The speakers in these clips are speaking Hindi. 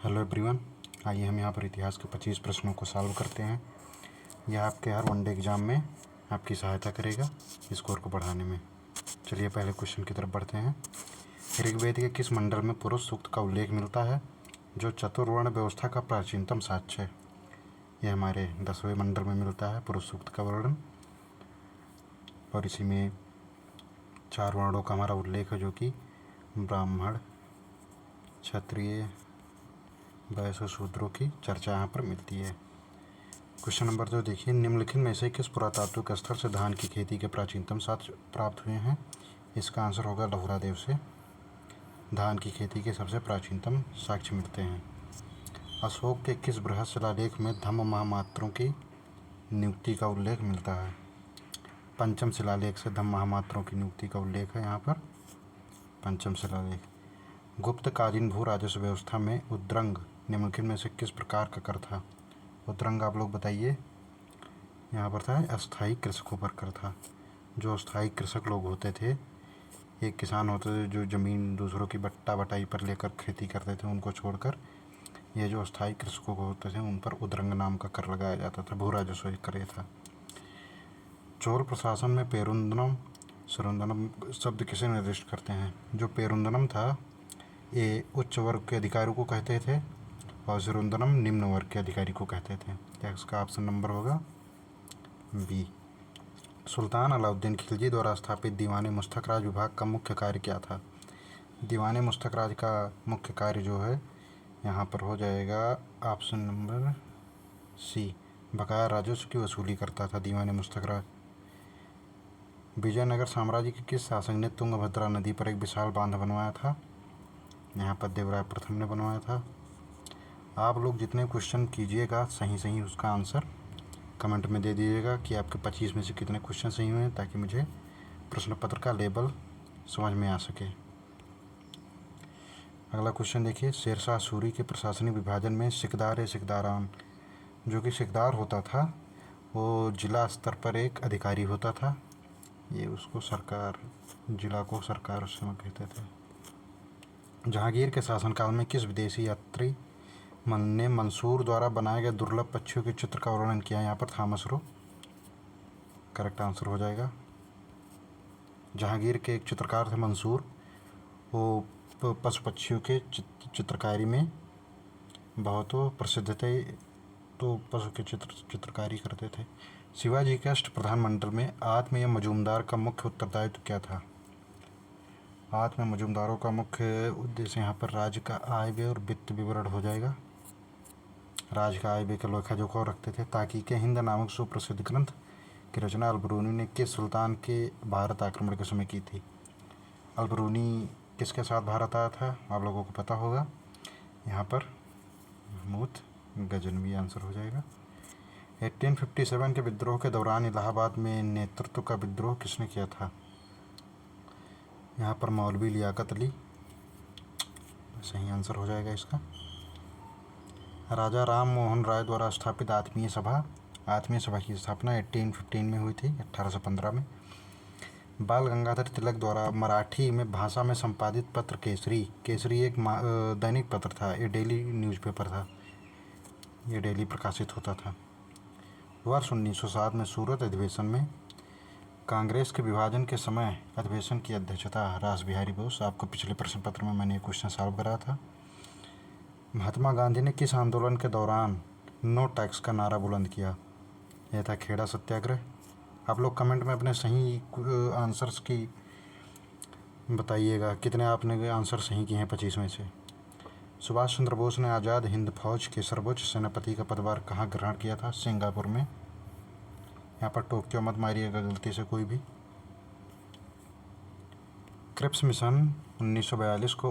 हेलो एवरीवन, आइए हम यहाँ पर इतिहास के 25 प्रश्नों को सॉल्व करते हैं। यह आपके हर वनडे एग्ज़ाम में आपकी सहायता करेगा स्कोर को बढ़ाने में। चलिए पहले क्वेश्चन की तरफ बढ़ते हैं। ऋग्वेद के किस मंडल में पुरुष सूक्त का उल्लेख मिलता है जो चतुर्वर्ण व्यवस्था का प्राचीनतम साक्ष्य है? यह हमारे 10वें मंडल में मिलता है पुरुष सूक्त का वर्णन, और इसी में 4 वर्णों का हमारा उल्लेख है जो कि ब्राह्मण, क्षत्रिय, वैश्य, शूद्रों की चर्चा यहाँ पर मिलती है। क्वेश्चन नंबर 2 देखिए, निम्नलिखित में से किस पुरातात्विक स्थल से धान की खेती के प्राचीनतम साक्ष्य प्राप्त हुए हैं? इसका आंसर होगा लहुरा देव से धान की खेती के सबसे प्राचीनतम साक्ष्य मिलते हैं। अशोक के किस बृहद शिलालेख में धम्म महामात्रों की नियुक्ति का उल्लेख मिलता है? पंचम शिलालेख से धम्म महामात्रों की नियुक्ति का उल्लेख है यहाँ पर, पंचम शिलालेख। गुप्तकालीन भू राजस्व व्यवस्था में उद्रंग निम्नलिखित में से किस प्रकार का कर था? उद्रंग आप लोग बताइए। यहाँ पर था अस्थायी कृषकों पर कर था। जो अस्थायी कृषक लोग होते थे, एक किसान होते थे जो ज़मीन दूसरों की बट्टा बटाई पर लेकर खेती करते थे, उनको छोड़कर ये जो अस्थायी कृषकों होते थे उन पर उद्रंग नाम का कर लगाया जाता था। भू राजस्व कर ये था। चोल प्रशासन में पेरुंदनम सुरुंदनम शब्द किसे निर्दिष्ट करते हैं? जो पेरुंदनम था ये उच्च वर्ग के अधिकारियों को कहते थे और सुरुंदनम निम्न वर्ग के अधिकारी को कहते थे। क्या इसका ऑप्शन नंबर होगा बी। सुल्तान अलाउद्दीन खिलजी द्वारा स्थापित दीवान मुस्तक राज विभाग का मुख्य कार्य क्या था? दीवान मुस्तक राज का मुख्य कार्य जो है यहाँ पर हो जाएगा ऑप्शन नंबर सी, बकाया राजस्व की वसूली करता था दीवान मुस्तक राज। विजयनगर साम्राज्य के किस शासक ने तुंगभद्रा नदी पर एक विशाल बांध बनवाया था? यहाँ पर देवराय प्रथम ने बनवाया था। आप लोग जितने क्वेश्चन कीजिएगा सही उसका आंसर कमेंट में दे दीजिएगा कि आपके 25 में से कितने क्वेश्चन सही हुए हैं, ताकि मुझे प्रश्न पत्र का लेबल समझ में आ सके। अगला क्वेश्चन देखिए, शेरशाह सूरी के प्रशासनिक विभाजन में सिकदार या सिकदारान, जो कि सिकदार होता था वो जिला स्तर पर एक अधिकारी होता था। ये उसको सरकार, जिला को सरकार उस समय कहते थे। जहांगीर के शासनकाल में किस विदेशी यात्री मन ने मंसूर द्वारा बनाए गए दुर्लभ पक्षियों के चित्र का वर्णन किया? यहाँ पर थॉमस रो करेक्ट आंसर हो जाएगा। जहांगीर के एक चित्रकार थे मंसूर, वो पशु पक्षियों के चित्रकारी में बहुत प्रसिद्ध थे, तो पशु के चित्रकारी करते थे। शिवाजी के अष्टप्रधान मंडल में आत्म या मजूमदार का मुख्य उत्तरदायित्व क्या था? आत्म मजूमदारों का मुख्य उद्देश्य यहाँ पर राज्य का आय व्यय और वित्त विवरण हो जाएगा। राज्य का आय व्यय का लेखा जोखा रखते थे। ताकि के हिंद नामक सुप्रसिद्ध ग्रंथ की रचना अलबरूनी ने किस सुल्तान के भारत आक्रमण के समय की थी? अलबरूनी किसके साथ भारत आया था? आप लोगों को पता होगा, यहाँ पर महमूद गजनवी आंसर हो जाएगा। 1857 के विद्रोह के दौरान इलाहाबाद में नेतृत्व का विद्रोह किसने किया था? यहाँ पर मौलवी लियाकत अली सही आंसर हो जाएगा इसका। राजा राम मोहन राय द्वारा स्थापित आत्मीय सभा की स्थापना 1815 में हुई थी, 1815 में। बाल गंगाधर तिलक द्वारा मराठी में भाषा में संपादित पत्र केसरी एक दैनिक पत्र था, ये डेली न्यूज़पेपर था, ये डेली प्रकाशित होता था। वर्ष 1907 में सूरत अधिवेशन में कांग्रेस के विभाजन के समय अधिवेशन की अध्यक्षता रास बिहारी बोस। आपको पिछले प्रश्न पत्र में मैंने ये क्वेश्चन सॉल्व करा था। महात्मा गांधी ने किस आंदोलन के दौरान नो टैक्स का नारा बुलंद किया? यह था खेड़ा सत्याग्रह। आप लोग कमेंट में अपने सही आंसर्स की बताइएगा, कितने आपने आंसर सही किए हैं 25 में से। सुभाष चंद्र बोस ने आज़ाद हिंद फौज के सर्वोच्च सेनापति का पदभार कहाँ ग्रहण किया था? सिंगापुर में। यहाँ पर टोक्यो मत मारिएगा गलती से कोई भी। क्रिप्स मिशन 1942 को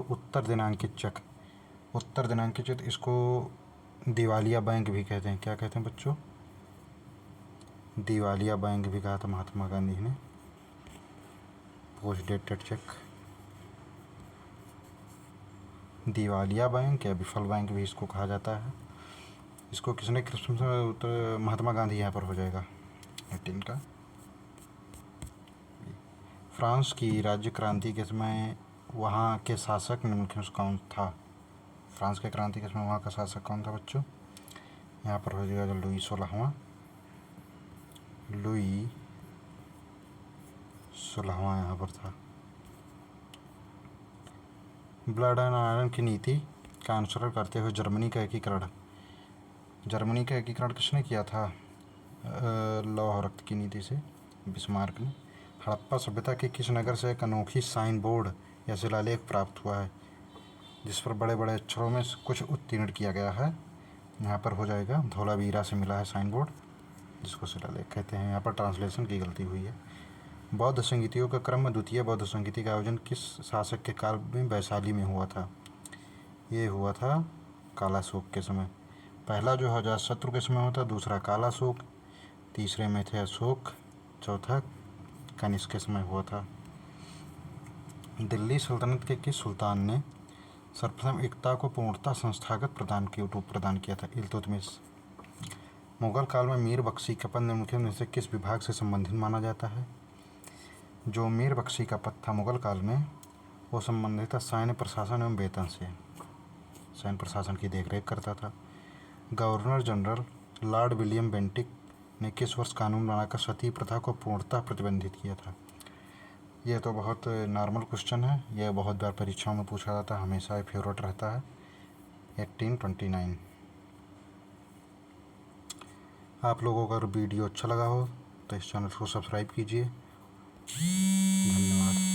उत्तर दिनांकित इसको दिवालिया बैंक भी कहते हैं। क्या कहते हैं बच्चों? दिवालिया बैंक भी कहा था महात्मा गांधी ने। पोस्ट डेटेड चेक, दिवालिया बैंक या विफल बैंक भी इसको कहा जाता है। इसको किसने क्रिप्स, महात्मा गांधी यहाँ पर हो जाएगा 18 का। फ्रांस की राज्य क्रांति के समय वहाँ के शासक निम्नलिखित में कौन था? फ्रांस की क्रांति किसमें, वहाँ का शासक कौन था बच्चों? यहाँ पर हो जाएगा लुई 16वां। लुई 16वां यहाँ पर था। ब्लड एंड आयरन की नीति का अनुसरण करते हुए जर्मनी का एकीकरण किसने किया था? लौह और रक्त की नीति से बिस्मार्क ने। हड़प्पा सभ्यता के किस नगर से एक अनोखी साइन बोर्ड या शिलालेख प्राप्त हुआ है जिस पर बड़े बड़े अक्षरों में कुछ उत्तीर्ण किया गया है? यहाँ पर हो जाएगा धोलावीरा से मिला है साइन बोर्ड, जिसको शिलालेख कहते हैं। यहाँ पर ट्रांसलेशन की गलती हुई है। बौद्ध संगीतियों के क्रम में द्वितीय बौद्ध संगीति का आयोजन किस शासक के काल में वैशाली में हुआ था? ये हुआ था कालाशोक के समय। पहला जो अजातशत्रु के समय हुआ था, दूसरा कालाशोक, तीसरे में थे अशोक, चौथा कनिष्क के समय हुआ था। दिल्ली सल्तनत के किस सुल्तान ने सर्वप्रथम एकता को पूर्णतः संस्थागत रूप प्रदान किया था? इल्तुतमिश। मुगल काल में मीर बख्शी का पद निम्नलिखित में से किस विभाग से संबंधित माना जाता है? जो मीर बख्शी का पद था मुगल काल में, वो संबंधित था सैन्य प्रशासन एवं वेतन से। सैन्य प्रशासन की देखरेख करता था। Governor general Lord William Bentinck ने किस वर्ष कानून बनाकर सती प्रथा को पूर्णतः प्रतिबंधित किया था? यह तो बहुत नॉर्मल क्वेश्चन है, यह बहुत बार परीक्षाओं में पूछा जाता है, हमेशा फेवरेट रहता है। 1829। आप लोगों का अगर वीडियो अच्छा लगा हो तो इस चैनल को सब्सक्राइब कीजिए। धन्यवाद।